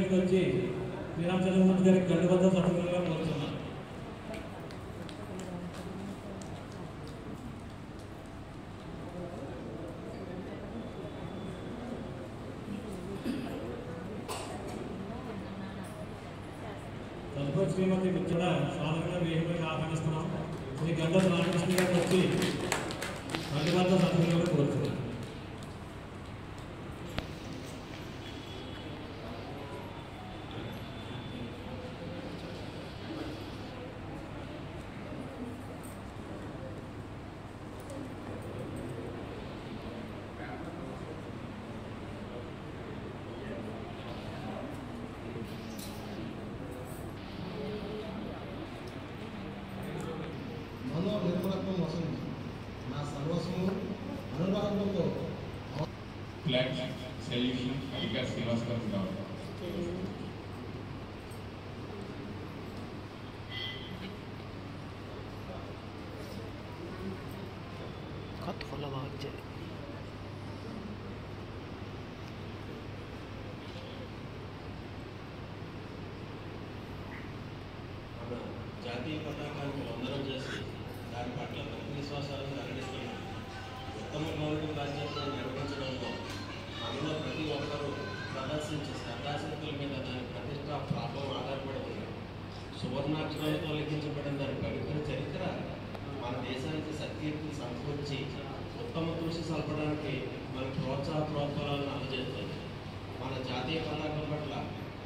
వేదిక వచ్చి శ్రీరామచంద్రమూర్తి గారికి గండిబద్ధ సభ్యులుగా కోరుతున్నాను. తదుపరి శ్రీమతి ముచ్చట సాధారణంగా వేదికపై ఆహ్వానిస్తున్నాం. శ్రీ గంధ రామకృష్ణ గారికి వచ్చి గండిబద్ధ సభ్యులుగా కోరుతున్నాను. నిర్మలత్వం వస్తుంది నా సర్వస్వము అనురాగంతో ఫ్లాగ్ సొల్యూషన్ అధికారి శ్రీనివాస్ గారు కావాలి. జాతీయ పతాకానికి వందనం చేసి దాని పట్ల భక్తి విశ్వాసాలను వెల్లడిస్తున్నాం. ఉత్తమ పౌరుడు బాధ్యతను నిర్వహించడంలో మనలో ప్రతి ఒక్కరూ ప్రదర్శించే శ్రద్ధాశక్తుల మీద దాని ప్రతిష్ట ప్రాభం ఆధారపడి ఉంది. సువర్ణాక్షరాలతో లిఖించబడిన దాని పవిత్ర చరిత్ర మన దేశానికి సత్కీర్తిని సమకూర్చి ఉత్తమ కృషి సల్పడానికి మన ప్రోత్సాహాలను అందజేస్తుంది. మన జాతీయ పతాకం పట్ల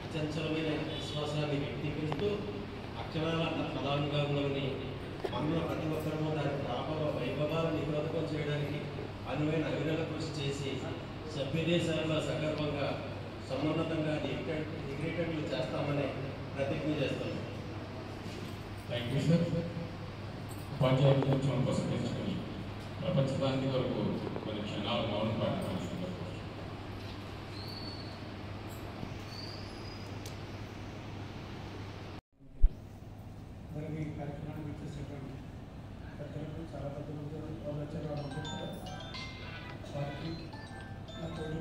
అచంచలమైన విశ్వాసాన్ని వ్యక్తీకరిస్తూ అక్షరాల ప్రధానంగాని మనలో ప్రతి ఒక్కరూ దాని వైభవాన్ని నిరోధకం చేయడానికి అనువైన అవిరత కృషి చేసి సభ్య దేశాల్లో సగర్భంగా సమున్నతంగా డిగ్రేటెడ్లు చేస్తామని ప్రతిజ్ఞ చేస్తున్నాం. Thank you sir. ఉపాధ్యాయుల దినోత్సవం కోసం తెలుసుకుని ప్రపంచ శాంతి వరకు కొన్ని క్షణాలు మౌనం పాటించాల్సింది. మరి మీ కార్యక్రమాన్ని ఇచ్చేసేటువంటి పెద్దలకు చాలా పెద్దలకు వచ్చారు వారికి నా తోటి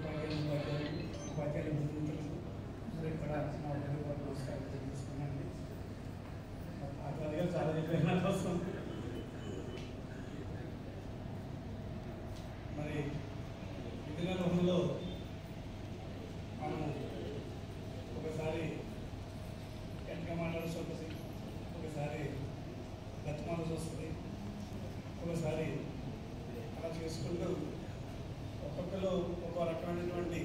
ఉపాధ్యాయుల బృందులకు మరి ఇక్కడ నా ఉద్యోగ నమస్కారం తెలియజేసుకున్నాను. ఆచార్య చాలా చెప్పిన కోసం మరి విద్యా లోకంలో మనం ఒకసారి వెనక మాట్లాడాల్సి ఉంటుంది, ఒకసారి బతిమాల్సి వస్తుంది, ఒకసారి అలా చేసుకుంటూ ఒక్కొక్కరు ఒక్కో రకమైనటువంటి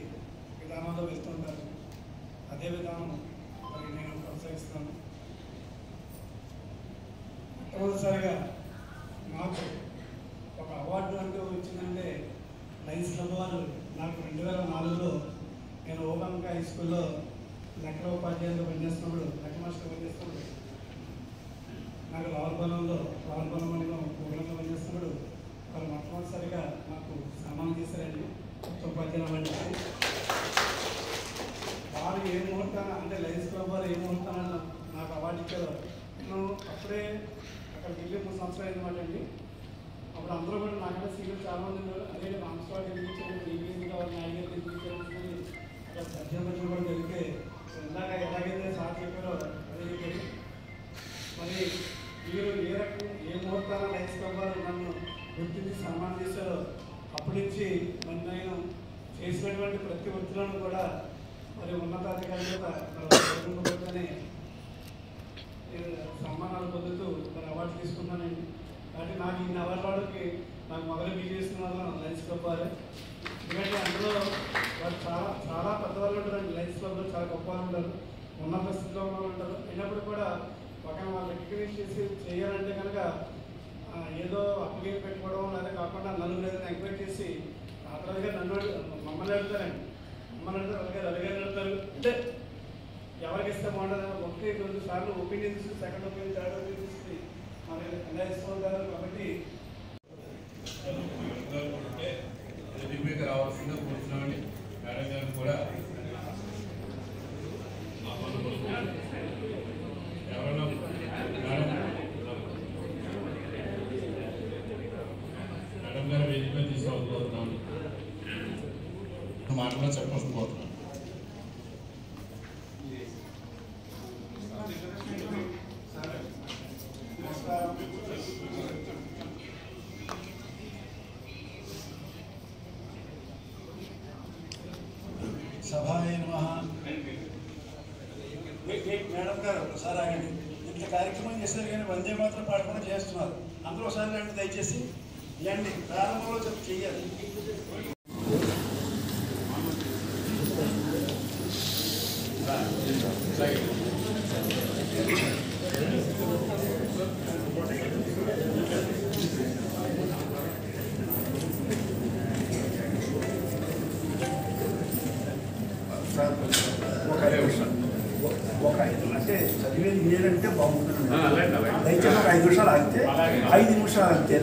విధానంలో వెళ్తుంటారు. అదే విధానం మరి నేను కొనసాగిస్తాను. మొట్టమొదటిసారిగా నాకు ఒక అవార్డు అంటూ వచ్చిందంటే లయన్స్ క్లబ్ వారు నాకు 2004లో నేను ఓపెన్గా హై స్కూల్లో లెక్కల ఉపాధ్యాయులుగా పనిచేస్తున్నప్పుడు లెక్క మాస్టర్ పనిచేస్తున్నప్పుడు నాకు రావులపాలెంలో ప్రోగ్రాంలో పనిచేస్తున్నప్పుడు వాళ్ళు మొట్టమొదటిసారిగా నాకు సన్మానం చేశారండి. ఉపాధ్యాయులు అవ్వండి. వారు ఏ ముహూర్తాన అంటే లయన్స్ క్లబ్ వారు ఏ ముహూర్తాన నాకు అవార్డు ఇచ్చారో నేను అప్పుడే అక్కడికి వెళ్ళి 3 సంవత్సరాలు అయిందన్నమాట అండి. అప్పుడు అందరూ కూడా నాకన్నా సీనియర్ చాలామంది ఉన్నారు. అదే రామస్వామి ఎదిగించారు, ఈవీఎస్గా వాళ్ళని ఐఏఎస్ ఎదిగించారనుకుని అక్కడ సత్యంలో కూడా జరిగితే ఇందాక ఎలాగైతే సార్ చెప్పారో అదే చెప్పారు. మరి మీరు ఏ ముహూర్తాన లయన్స్ క్లబ్ వారు నన్ను గుర్తించి సన్మానం చేశారో అప్పటి నుంచి మరి నేను చేసినటువంటి ప్రతి వృత్తులను కూడా మరి ఉన్నతాధికారుల చేత సన్మానాలు పొందుతూ మరి అవార్డు తీసుకున్నానండి. కాబట్టి నాకు ఇన్ని అవార్డులకి నాకు మొదలు చేస్తున్నారు లయన్స్ క్లబ్ వారు. ఎందుకంటే అందులో వారు చాలా చాలా పెద్దవాళ్ళు ఉంటారండి. లయన్స్ క్లబ్లో చాలా గొప్ప వాళ్ళు ఉంటారు, ఉన్నత స్థితిలో ఉన్న వాళ్ళు ఉంటారు. అయినప్పుడు కూడా ఒక వాళ్ళు రికగ్నైజ్ చేసి చేయాలంటే కనుక ఏదో అప్లికేషన్ పెట్టుకోవడం లేదా కాకుండా నలుగురు ఏదైనా ఎంక్వైరీ చేసి అతనిగా మమ్మల్ని అడుగుతారండి. మమ్మల్ని అడుగుతారు, అలాగే అడుగుతారు. అంటే ఎవరికి ఇస్తే బాగుంటుంది, 1-2 సార్లు ఒపీనియన్ తీసుకుని సెకండ్ ఒపీనియన్ థర్డ్ ఒపీనియన్ తీసుకుని మన నిర్ణయిస్తుంటారు. కాబట్టి రావాల్సిందిగా కూర్చున్నామని మేడం గారు కూడా ఎవరన్నా మేడం గారు వేదిక తీసుకోబోతున్నాను మాటలో చెప్పకపోతున్నాను. మేడం గారు ఒకసారి ఆగండి. ఇంత కార్యక్రమం చేశారు కానీ వందే మాత్రం పాట కూడా చేస్తున్నారు. అందరూ ఒకసారి రండి దయచేసి. ఇవ్వండి ప్రారంభంలో చెయ్యాలి. ఒక 5 అంటే చదివేది నేనంటే బాగుంటుంది. దయచేసి ఒక 5 నిమిషాలు ఆగితే 5 నిమిషాలు అంతే.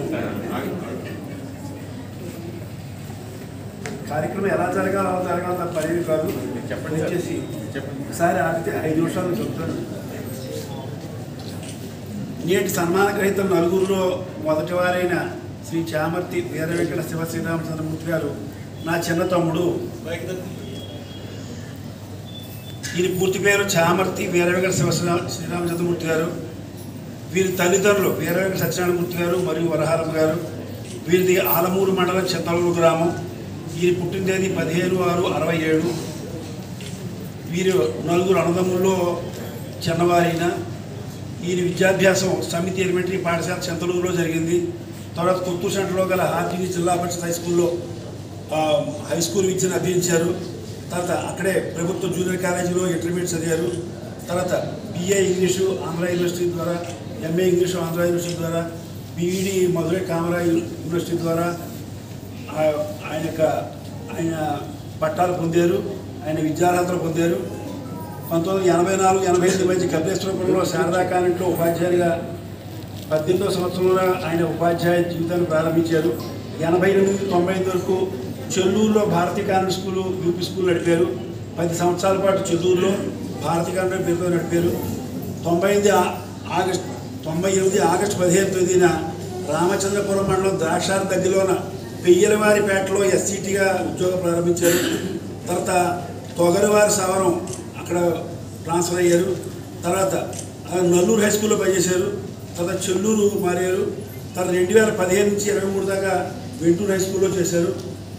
కార్యక్రమం ఎలా జరగాలో అలా జరగాలి తప్ప పనేది కాదు. దయచేసి ఒకసారి ఆగితే 5 నిమిషాలు చెప్తాను. నేటి సన్మాన గ్రహీత నలుగురిలో మొదటి వారైన శ్రీ చామర్తి వీర వెంకట శివ శ్రీరామచంద్రమూర్తి గారు నా చిన్న తమ్ముడు. ఈయన పూర్తి పేరు చామర్తి వీర వెంకట శివ శ్రీరామచంద్రమూర్తి గారు. వీరి తల్లిదండ్రులు వీర వెంకట సత్యనారాయణమూర్తి గారు మరియు వరహారమ్మ గారు. వీరిది ఆలమూరు మండలం చింతలూరు గ్రామం. వీరి పుట్టిన తేదీ 15/6/67. వీరు నలుగురు అన్నదమ్ముల్లో చిన్నవారైన ఈయన విద్యాభ్యాసం సమితి ఎలిమెంటరీ పాఠశాల చింతలూరులో జరిగింది. తర్వాత కొత్తూరు సెంటర్లో గల ఆర్టీవీ జిల్లా పరిషత్ హై స్కూల్ విద్యను అభ్యసించారు. తర్వాత అక్కడే ప్రభుత్వ జూనియర్ కాలేజీలో ఇంటర్మీడియట్ చదివారు. తర్వాత BA ఇంగ్లీషు ఆంధ్ర యూనివర్సిటీ ద్వారా, MA ఇంగ్లీషు ఆంధ్ర యూనివర్సిటీ ద్వారా, BEd మధురై కామరా యూనివర్సిటీ ద్వారా ఆయన పట్టాలు పొందారు. ఆయన విద్యార్హతలు పొందారు. 1984-85 మధ్య కపిలేశ్వరపురంలో శారదా కాన్వెంట్లో ఉపాధ్యాయులుగా 18వ సంవత్సరంలో ఆయన ఉపాధ్యాయ జీవితాన్ని ప్రారంభించారు. 88-95 వరకు చెల్లూరులో Bharati convent school UP school నడిపారు. 10 సంవత్సరాల పాటు చెల్లూరులో భారతీ కాన్వెంట్ పేరుతో నడిపారు. 98 ఆగస్టు 15వ తేదీన రామచంద్రపురం మండలం ద్రాక్షారం దగ్గరలోన పెయ్యలవారిపేటలో SCTగా ఉద్యోగం ప్రారంభించారు. తర్వాత తొగరివారి సవరం అక్కడ ట్రాన్స్ఫర్ అయ్యారు. తర్వాత నల్లూరు హై స్కూల్లో పనిచేశారు. తర్వాత చెల్లూరు మారారు. తర్వాత 2015 నుంచి 23 దాకా వెంటూరు హై స్కూల్లో చేశారు.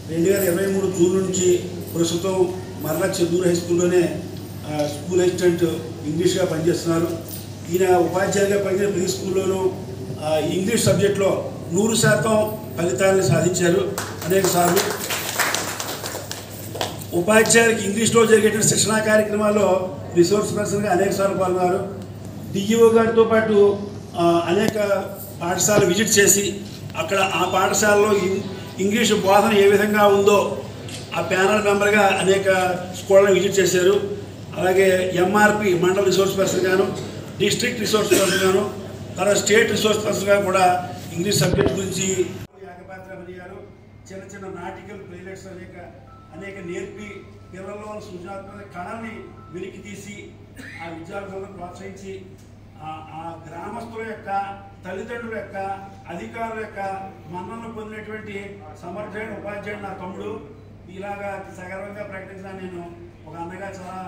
2023 జూన్ నుంచి ప్రస్తుతం మరలా చెల్లూరు హై స్కూల్లోనే స్కూల్ అసిస్టెంట్ ఇంగ్లీష్గా పనిచేస్తున్నారు. ఈయన ఉపాధ్యాయులుగా పనిచేసిన ప్రతి స్కూల్లోనూ ఇంగ్లీష్ సబ్జెక్ట్లో 100% ఫలితాలను సాధించారు. అనేక సార్లు ఉపాధ్యాయులకు ఇంగ్లీష్లో జరిగేటువంటి శిక్షణా కార్యక్రమాల్లో రిసోర్స్ పర్సన్గా అనేక సార్లు పాల్గొన్నారు. DEO గారితో పాటు అనేక పాఠశాలలు విజిట్ చేసి అక్కడ ఆ పాఠశాలలో ఇంగ్లీషు బోధన ఏ విధంగా ఉందో ఆ ప్యానల్ మెంబర్గా అనేక స్కూళ్ళను విజిట్ చేశారు. అలాగే MRP మండల్ రిసోర్స్ పర్సన్ గాను, డిస్ట్రిక్ట్ రిసోర్స్ పర్సన్ గాను, తర్వాత స్టేట్ రిసోర్స్ పర్సన్గా కూడా ఇంగ్లీష్ సబ్జెక్ట్ గురించి యాగపాత్రమణి గారు చిన్న చిన్న నాటికల్ ప్లేలెట్స్ అనేక నేర్పి పిల్లల్లో సృజనాత్మక కళని వెలికి తీసి ఆ విద్యార్థులను ప్రోత్సహించి ఆ గ్రామస్తుల యొక్క తల్లిదండ్రుల యొక్క అధికారుల యొక్క మన్ననలు పొందినటువంటి సమర్థమైన ఉపాధ్యాయుడు నా తమ్ముడు. ఇలాగా సగర్వంగా ప్రకటించిన నేను ఒక అన్నగా చాలా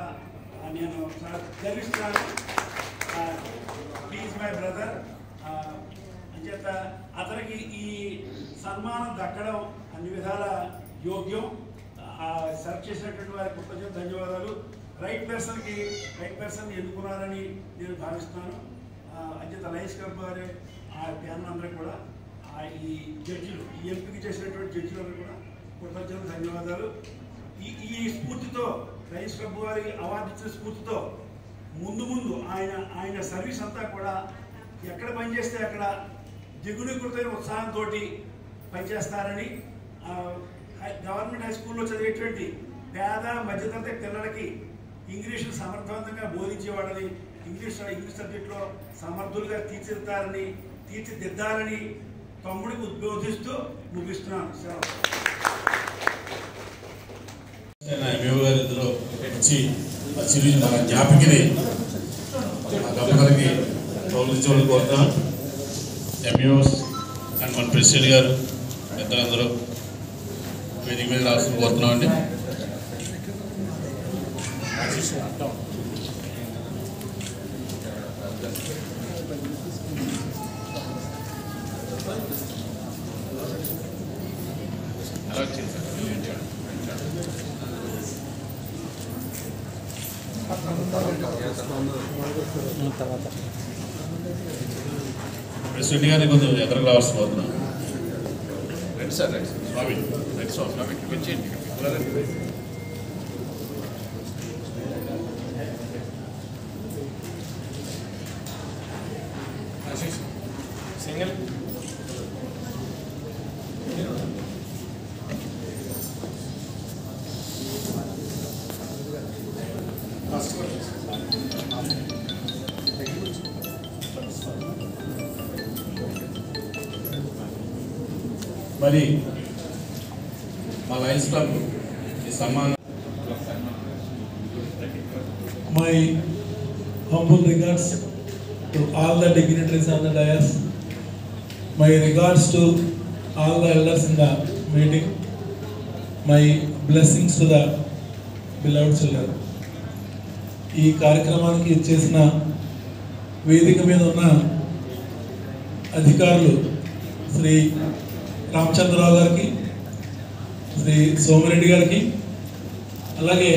గర్విస్తున్నాను. Please my brother. అంచేత అతనికి ఈ సన్మానం దక్కడం అన్ని విధాల యోగ్యం. సెలెక్ట్ చేసినటువంటి వారికి కృతజ్ఞత ధన్యవాదాలు. రైట్ పర్సన్ ఎన్నుకున్నారని నేను భావిస్తున్నాను. అంచేత లయన్స్ క్లబ్ వారి ఆ ప్యానల్ అందరూ కూడా ఈ జడ్జిలు ఈ ఎంపిక చేసినటువంటి జడ్జిలందరూ కూడా కృతజ్ఞత ధన్యవాదాలు. ఈ స్ఫూర్తితో లయన్స్ క్లబ్ వారి అవార్డు ఇచ్చిన స్ఫూర్తితో ముందు ఆయన సర్వీస్ అంతా కూడా ఎక్కడ పనిచేస్తే అక్కడ దిగునీకృతమైన ఉత్సాహంతో పనిచేస్తారని, గవర్నమెంట్ హై స్కూల్లో చదివేటువంటి పేద మధ్యతరగతి పిల్లలకి ఇంగ్లీషు సమర్థవంతంగా బోధించేవాళ్ళని, ఇంగ్లీష్ సబ్జెక్టులో సమర్థులుగా తీర్చిదిద్దాలని తమ్ముడికి ఉద్బోధిస్తూ ముగిస్తున్నాను. గారిలో వచ్చి ఆ చిరు మన జ్ఞాపికని గవర్నర్కి గౌరవించవలసి కోరుతాం. MUs అండ్ మన ప్రెసిడెంట్ గారు పెద్దలందరూ వేదిక మీద రాసుకుని కోరుతున్నామండి. ప్రెసిడెంట్ గారిని కొంచెం ఎదురుకు రావాల్సి పోతున్నాం. Right sir, right sir. స్వామి రైట్ స్వామి ఇక్కడ వచ్చేయండి. సింగిల్ మరి మా లయన్స్ క్లబ్ ఈ సన్మానం. My humble regards to all the dignitaries on the dais. My regards to all the elders in the meeting. My blessings to the beloved children. ఈ కార్యక్రమానికి ఇచ్చేసిన వేదిక మీద ఉన్న అధికారులు శ్రీ రామచంద్రరావు గారికి, శ్రీ సోమిరెడ్డి గారికి, అలాగే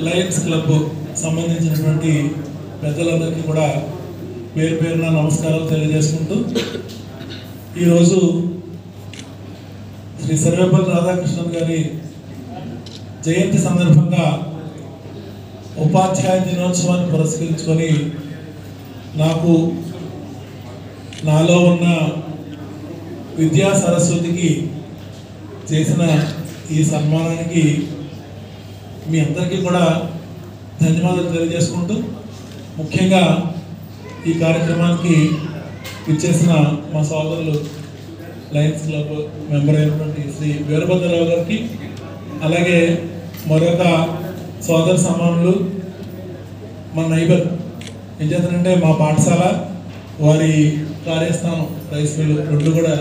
లయన్స్ క్లబ్ సంబంధించినటువంటి పెద్దలందరికీ కూడా పేరు పేరున నమస్కారాలు తెలియజేసుకుంటూ ఈరోజు శ్రీ సర్వేపల్లి రాధాకృష్ణన్ గారి జయంతి సందర్భంగా ఉపాధ్యాయ దినోత్సవాన్ని పురస్కరించుకొని నాకు నాలో ఉన్న విద్యా సరస్వతికి చేసిన ఈ సన్మానానికి మీ అందరికీ కూడా ధన్యవాదాలు తెలియజేసుకుంటూ ముఖ్యంగా ఈ కార్యక్రమానికి ఇచ్చేసిన మా సోదరులు లయన్స్ క్లబ్ మెంబర్ అయినటువంటి శ్రీ వీరభద్రరావు గారికి, అలాగే మరొక సోదర సమానులు మా నైబర్ ఏం చేస్తారంటే మా పాఠశాల వారి కార్యస్థానం రైస్ మిల్లు రెండు కూడా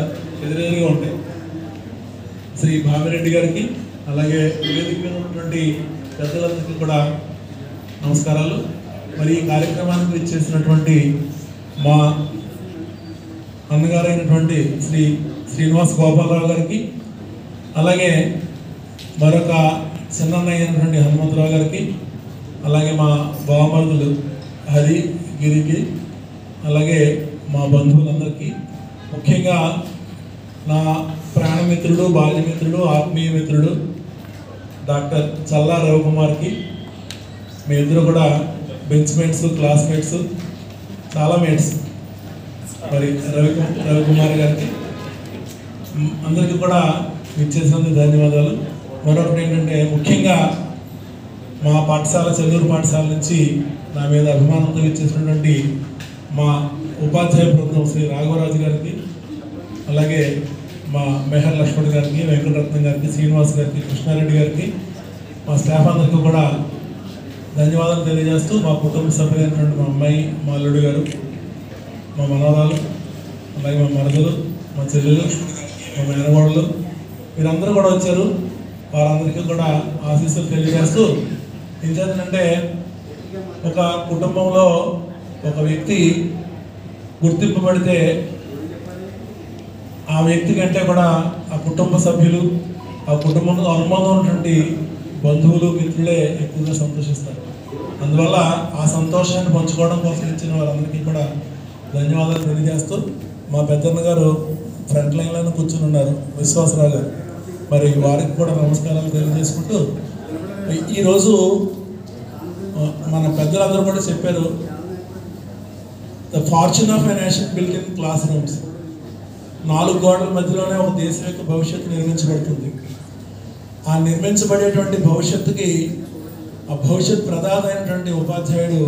ఎదురెదురుగా ఉంటాయి. శ్రీ భామిరెడ్డి గారికి, అలాగే వేదిక మీద ఉన్నటువంటి పెద్దలందరికీ కూడా నమస్కారాలు. మరి ఈ కార్యక్రమానికి ఇచ్చేసినటువంటి మా అన్నగారైనటువంటి శ్రీ శ్రీనివాస్ గోపాలరావు గారికి, అలాగే మరొక చిన్నన్నయ్య అయినటువంటి హనుమంతరావు గారికి, అలాగే మా బావమరుదులు హరి గిరికి, అలాగే మా బంధువులందరికీ, ముఖ్యంగా నా ప్రాణమిత్రుడు, బాల్యమిత్రుడు, ఆత్మీయ మిత్రుడు డాక్టర్ చల్లా రవికుమార్కి, మీ ఇద్దరు కూడా బెంచ్మేట్స్, క్లాస్మేట్స్, చాలా మేట్స్. మరి రవికుమార్ గారికి అందరికీ కూడా ఇచ్చేసినందుకు ధన్యవాదాలు. మరొకటి ఏంటంటే ముఖ్యంగా మా పాఠశాల చెల్లూరు పాఠశాల నుంచి నా మీద అభిమానంతో ఇచ్చేసినటువంటి మా ఉపాధ్యాయ బృందం శ్రీ రాఘవరాజు గారికి, అలాగే మా మెహర్ లక్ష్మణ్ గారికి, వెంకటరత్నం గారికి, శ్రీనివాస్ గారికి, కృష్ణారెడ్డి గారికి, మా స్టాఫ్ అందరికీ కూడా ధన్యవాదాలు తెలియజేస్తూ మా కుటుంబ సభ్యులైనటువంటి మా అమ్మాయి, మా అల్లుడు గారు, మా మనవరాలు, అలాగే మా మరదలు, మా చెల్లెలు, మా మేనగోడలు వీరందరూ కూడా వచ్చారు. వారందరికీ కూడా ఆశీస్సులు తెలియజేస్తూ ఏం చేద్దంటే ఒక కుటుంబంలో ఒక వ్యక్తి గుర్తింపబడితే ఆ వ్యక్తి కంటే కూడా ఆ కుటుంబ సభ్యులు, ఆ కుటుంబంలో అనుబంధం ఉన్నటువంటి బంధువులు, మిత్రులే ఎక్కువగా సంతోషిస్తారు. అందువల్ల ఆ సంతోషాన్ని పంచుకోవడం కోసం ఇచ్చిన వారందరికీ కూడా ధన్యవాదాలు తెలియజేస్తూ మా పెద్దన్న గారు ఫ్రంట్ లైన్లోనే కూర్చుని ఉన్నారు, విశ్వాసరావు గారు, మరి వారికి కూడా నమస్కారాలు తెలియజేసుకుంటూ ఈరోజు మన పెద్దలందరూ కూడా చెప్పారు, the fortune of a nation built in class rooms. 4 గోడల మధ్యలోనే ఒక దేశం యొక్క భవిష్యత్తు నిర్మించబడుతుంది. ఆ నిర్మించబడేటువంటి భవిష్యత్తుకి ఆ భవిష్యత్ ప్రదాత అయినటువంటి ఉపాధ్యాయుడు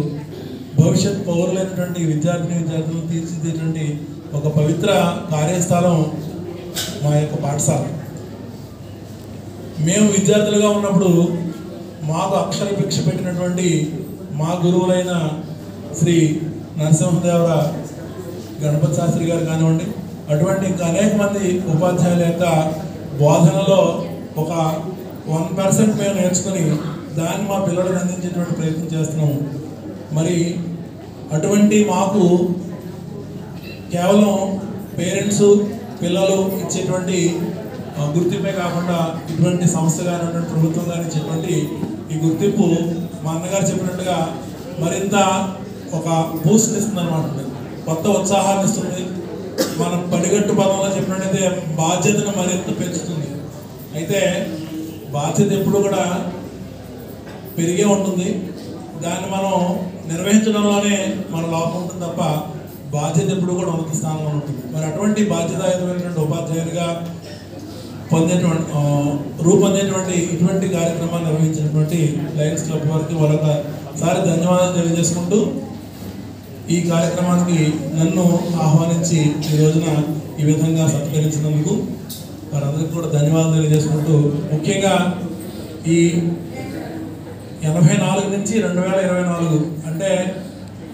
భవిష్యత్ పౌరులైనటువంటి విద్యార్థులను తీర్చిదిద్దేటువంటి ఒక పవిత్ర కార్యస్థలం మా యొక్క పాఠశాల. మేము విద్యార్థులుగా ఉన్నప్పుడు మాకు అక్షర భిక్ష పెట్టినటువంటి మా గురువులైన శ్రీ నరసింహదేవర గణపతి శాస్త్రి గారు కానివ్వండి, అటువంటి ఇంకా అనేక మంది ఉపాధ్యాయుల యొక్క బోధనలో ఒక 1% మేము నేర్చుకుని దాన్ని మా పిల్లలకు అందించేటువంటి ప్రయత్నం చేస్తున్నాము. మరి అటువంటి మాకు కేవలం పేరెంట్స్, పిల్లలు ఇచ్చేటువంటి గుర్తింపే కాకుండా ఇటువంటి సంస్థ కానీ ప్రభుత్వం కానీ ఇచ్చేటువంటి ఈ గుర్తింపు మా అన్నగారు చెప్పినట్టుగా మరింత ఒక బూస్ట్ ఇస్తుంది అనమాట, కొత్త ఉత్సాహాన్ని ఇస్తుంది. మనం పడిగట్టు పదంలో చెప్పినట్టయితే బాధ్యతను మరింత పెంచుతుంది. అయితే బాధ్యత ఎప్పుడు కూడా పెరిగే ఉంటుంది, దాన్ని మనం నిర్వహించడంలోనే మన లోపం ఉంటుంది తప్ప బాధ్యత ఎప్పుడు కూడా ఉన్నత స్థానంలో ఉంటుంది. మరి అటువంటి బాధ్యతాయుతమైనటువంటి ఉపాధ్యాయులుగా రూపొందేటువంటి ఇటువంటి కార్యక్రమాన్ని నిర్వహించినటువంటి లయన్స్ క్లబ్ వారికి మరొకసారి ధన్యవాదాలు తెలియజేసుకుంటూ, ఈ కార్యక్రమానికి నన్ను ఆహ్వానించి ఈ రోజున ఈ విధంగా సత్కరించినందుకు వారందరికీ కూడా ధన్యవాదాలు తెలియజేసుకుంటూ, ముఖ్యంగా ఈ 84 నుంచి 2024 అంటే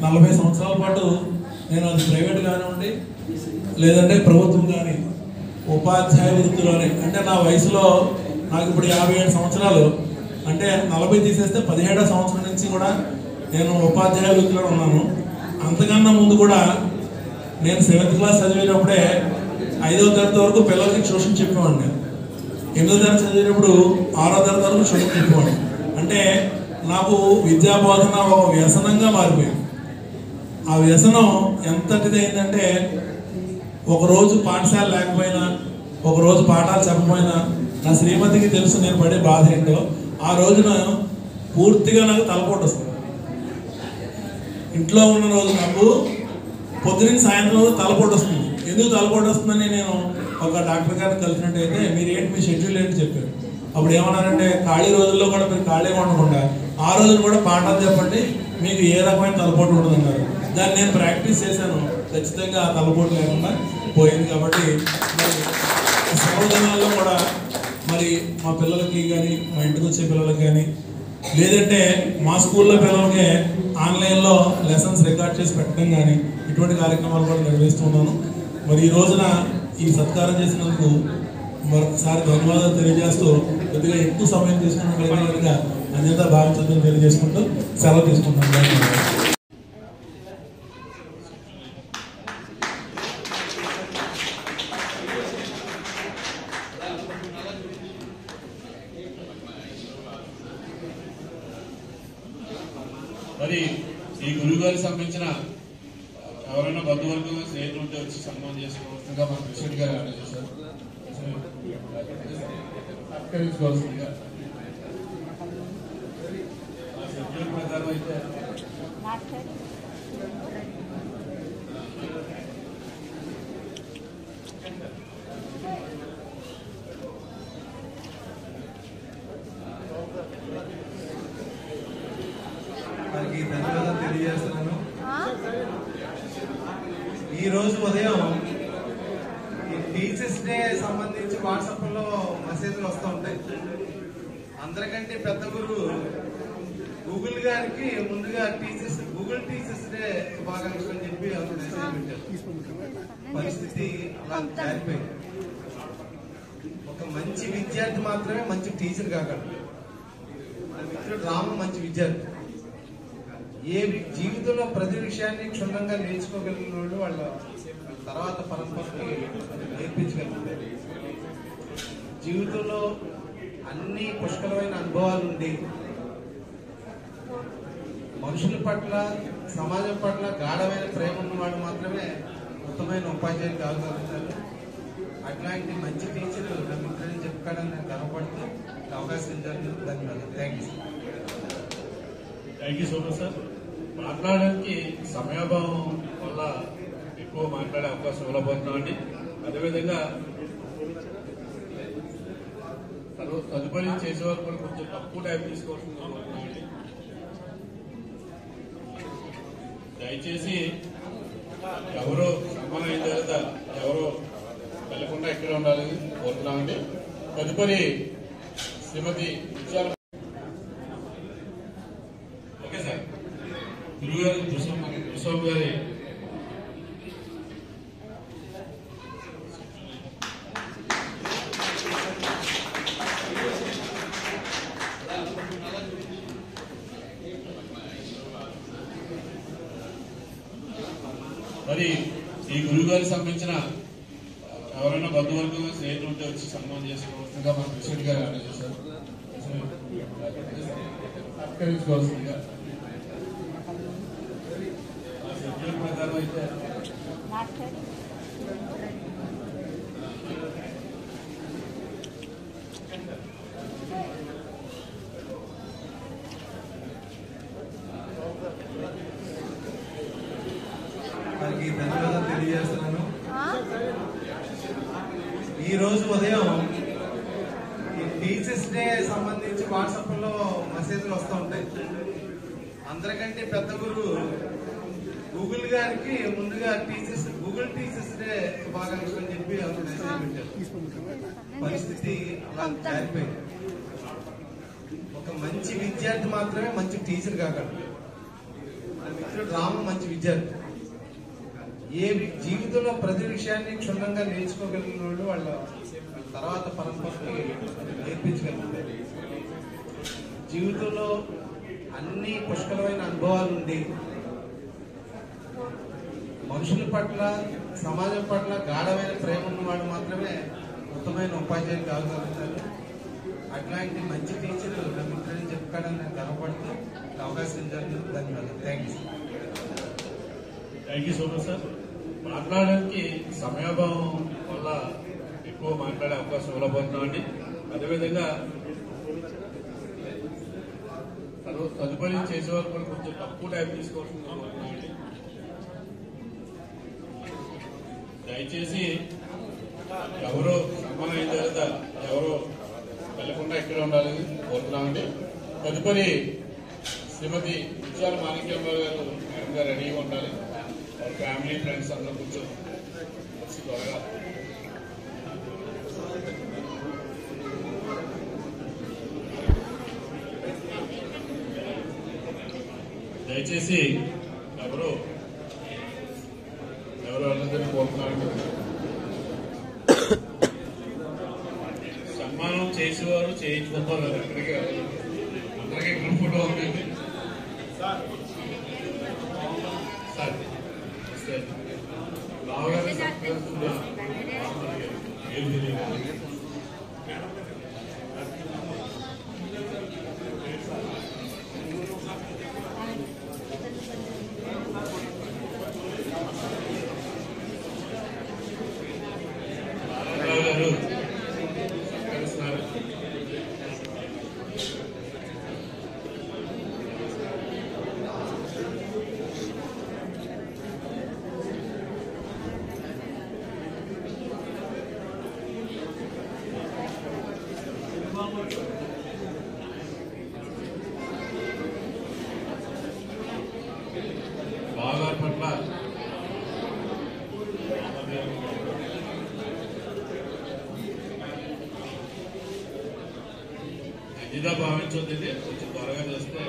40 సంవత్సరాల పాటు నేను అది ప్రైవేట్ కానివ్వండి లేదంటే ప్రభుత్వం కానీ ఉపాధ్యాయ వృత్తిలోనే, అంటే నా వయసులో నాకు ఇప్పుడు 57 సంవత్సరాలు, అంటే 40 తీసేస్తే 17వ సంవత్సరం నుంచి కూడా నేను ఉపాధ్యాయ వృత్తిలో ఉన్నాను. అంతకన్నా ముందు కూడా నేను 7th క్లాస్ చదివేటప్పుడే 5వ తరగతి వరకు పిల్లలకి ట్యూషన్ చెప్పేవాడిని. 8వ తరగతి చదివేటప్పుడు 6వ తరగతి వరకు ట్యూషన్ చెప్పేవాడిని. అంటే నాకు విద్యాబోధన ఒక వ్యసనంగా మారిపోయింది. ఆ వ్యసనం ఎంతటిది అయిందంటే, ఒకరోజు పాఠశాల లేకపోయినా, ఒకరోజు పాఠాలు చెప్పకపోయినా నా శ్రీమతికి తెలుసు నేను పడే బాధ ఏంటో. ఆ రోజున పూర్తిగా నాకు తలపోటు వస్తుంది. ఇంట్లో ఉన్న రోజు నాకు పొద్దున్న సాయంత్రం రోజు తలపోటు వస్తుంది. ఎందుకు తలపోటు వస్తుందని నేను ఒక డాక్టర్ గారిని కలిసినట్టయితే, మీరు ఏంటి మీ షెడ్యూల్ ఏంటి చెప్పారు. అప్పుడు ఏమన్నారంటే, ఖాళీ రోజుల్లో కూడా మీరు ఖాళీగా ఉండకుండా ఆ రోజున కూడా పాఠాలు చెప్పండి, మీకు ఏ రకమైన తలపోటు ఉండదన్నారు. దాన్ని నేను ప్రాక్టీస్ చేశాను, ఖచ్చితంగా ఆ తలపోటు లేకుండా పోయింది. కాబట్టి మరి సెలవు దినాల్లో కూడా మరి మా పిల్లలకి కానీ, మా ఇంటికి వచ్చే పిల్లలకి కానీ, లేదంటే మా స్కూల్లో పిల్లలకి ఆన్లైన్లో లెసన్స్ రికార్డ్ చేసి పెట్టడం కానీ, ఇటువంటి కార్యక్రమాలు కూడా నిర్వహిస్తున్నాను. మరి ఈ రోజున ఈ సత్కారం చేసినందుకు మరొకసారి ధన్యవాదాలు తెలియజేస్తూ, కొద్దిగా ఎక్కువ సమయం తీసుకున్నట్లయితే కనుక అన్యత భావించడం తెలియజేసుకుంటూ సెలవు తీసుకుంటాను. ధన్యవాదాలు. మరి ఈ గురువు గారికి సంబంధించిన ఎవరైనా బంధువర్గంలో స్నేహితులు ఉంటే వచ్చి సన్మానం చేసుకోవాల్సిందిగా మన ప్రెసిడెంట్ గారు ఆర్డర్ చేశారు. సత్కరించుకోవాల్సిందిగా షెడ్యూల్ ప్రకారం అయితే వారికి ధన్యవాదాలు తెలియజేస్తున్నాను. ఈరోజు ఉదయం ఈ టీచర్స్ డే సంబంధించి వాట్సాప్లో మెసేజ్లు వస్తూ ఉంటాయి. అందరికంటే పెద్ద గురువు గూగుల్ గారికి ముందుగా గూగుల్ టీచర్స్ డే శుభాకాంక్షలు అని చెప్పి మెసేజ్ పెట్టారు. పరిస్థితి అలా జారిపోయింది. ఒక మంచి విద్యార్థి మాత్రమే మంచి టీచర్ కాగలడు. మన మిత్రుడు రాము మంచి విద్యార్థి. ఏ జీవితంలో ప్రతి విషయాన్ని క్షుణ్ణంగా నేర్చుకోగలిగిన వాళ్ళు వాళ్ళ తర్వాత పరంపరకి నేర్పించగలుగుతారు. జీవితంలో అన్ని పుష్కలమైన అనుభవాలు ఉండి మనుషుల పట్ల, సమాజం పట్ల గాఢమైన ప్రేమ ఉన్నవాడు మాత్రమే ఉత్తమైన ఉపాధ్యాయులు కాగలుగుతారు. అట్లాంటి మంచి టీచర్ నా మిత్రుడిని చెప్పుకోవడానికి నేను గర్వపడుతూ అవకాశం ఇచ్చాను. ధన్యవాదాలు. Thank you so much sir. మాట్లాడడానికి సమయాభావం వల్ల ఎక్కువ మాట్లాడే అవకాశం ఇవ్వబోతున్నామండి. అదేవిధంగా తదుపరి చేసేవారు కూడా కొంచెం తక్కువ టైం తీసుకోవాల్సింది కోరుతున్నామండి. దయచేసి ఎవరో సన్మానం అయిన తర్వాత ఎవరో వెళ్లకుండా ఇక్కడ ఉండాలని కోరుతున్నామండి. తదుపరి శ్రీమతి విజయాల. Okay sir. గురువు గారు దుస్వామి గారి మరి ఈ గురువు గారికి సంబంధించిన ఎవరైనా బంధువర్గం స్నేహితులు ఉంటే వచ్చి సన్మానం చేసుకోవాల్సిందిగా మా ప్రెసిడెంట్ గారు ఆర్డర్ చేశారు. సత్కరించుకోవాల్సిందిగా ప్రకారం అయితే వారికి ధన్యవాదాలు తెలియజేస్తున్నాను. ఈ రోజు ఉదయం ఈ టీచర్స్ డే సంబంధించి వాట్సాప్ లో మెసేజ్లు వస్తూ ఉంటాయి. అందరికంటే పెద్ద గురువు గూగుల్ గారికి ముందుగా గూగుల్ టీచర్స్ డే శుభాకాంక్షలు అని చెప్పి అందరూ మెసేజ్ పెట్టారు. పరిస్థితి అలా జారిపోయింది. ఒక మంచి విద్యార్థి మాత్రమే మంచి టీచర్ కాగలడు. మిత్రుడు రాము మంచి విద్యార్థి. ఏ జీవితంలో ప్రతి విషయాన్ని క్షుణ్ణంగా నేర్చుకోగలిగిన వాళ్ళు వాళ్ళ తర్వాత పరంపరకి నేర్పించగలుగుతారు. జీవితంలో అన్ని పుష్కలమైన అనుభవాలు ఉండి మనుషుల పట్ల సమాజం పట్ల గాఢమైన ప్రేమ ఉన్నవాడు మాత్రమే ఉత్తమైన ఉపాధ్యాయులు కాగలుగుతారు. అట్లాంటి మంచి టీచర్ నా మిత్రులని చెప్పుకోవడానికి నేను గర్వపడుతూ అవకాశం ఇచ్చారు. ధన్యవాదాలు. Thank thank you so much sir. మాట్లాడడానికి సమయాభావం వల్ల ఎక్కువ మాట్లాడే అవకాశం ఇవ్వబోతున్నామండి. అదేవిధంగా తదుపరి చేసేవారు కూడా కొంచెం తక్కువ టైం తీసుకోవాల్సింది కోరుతున్నామండి. దయచేసి ఎవరో సన్మానం అయిన తర్వాత ఎవరో వెళ్ళకుండా ఇక్కడ ఉండాలని కోరుతున్నామండి. తదుపరి శ్రీమతి విద్యాల మాణిక్యమ్మారావు గారు మేడం గారు రెడీగా ఉండాలి. వాళ్ళ ఫ్యామిలీ ఫ్రెండ్స్ అందరూ కూర్చొని త్వరగా దయచేసి ఎవరు వాళ్ళందరినీ కోరుతున్నారండి. సన్మానం చేసేవారు చేయించుకుంటారు. అక్కడికి అందరికీ గ్రూప్ ఫోటో ఉందండి సార్. బావగారు సత్కరిస్తుందా ఏం తెలియదు. గారు సత్కరిస్తున్నారు. బావగారి పట్ల అతిగా భావించొద్దండి. కొంచెం త్వరగా చేస్తే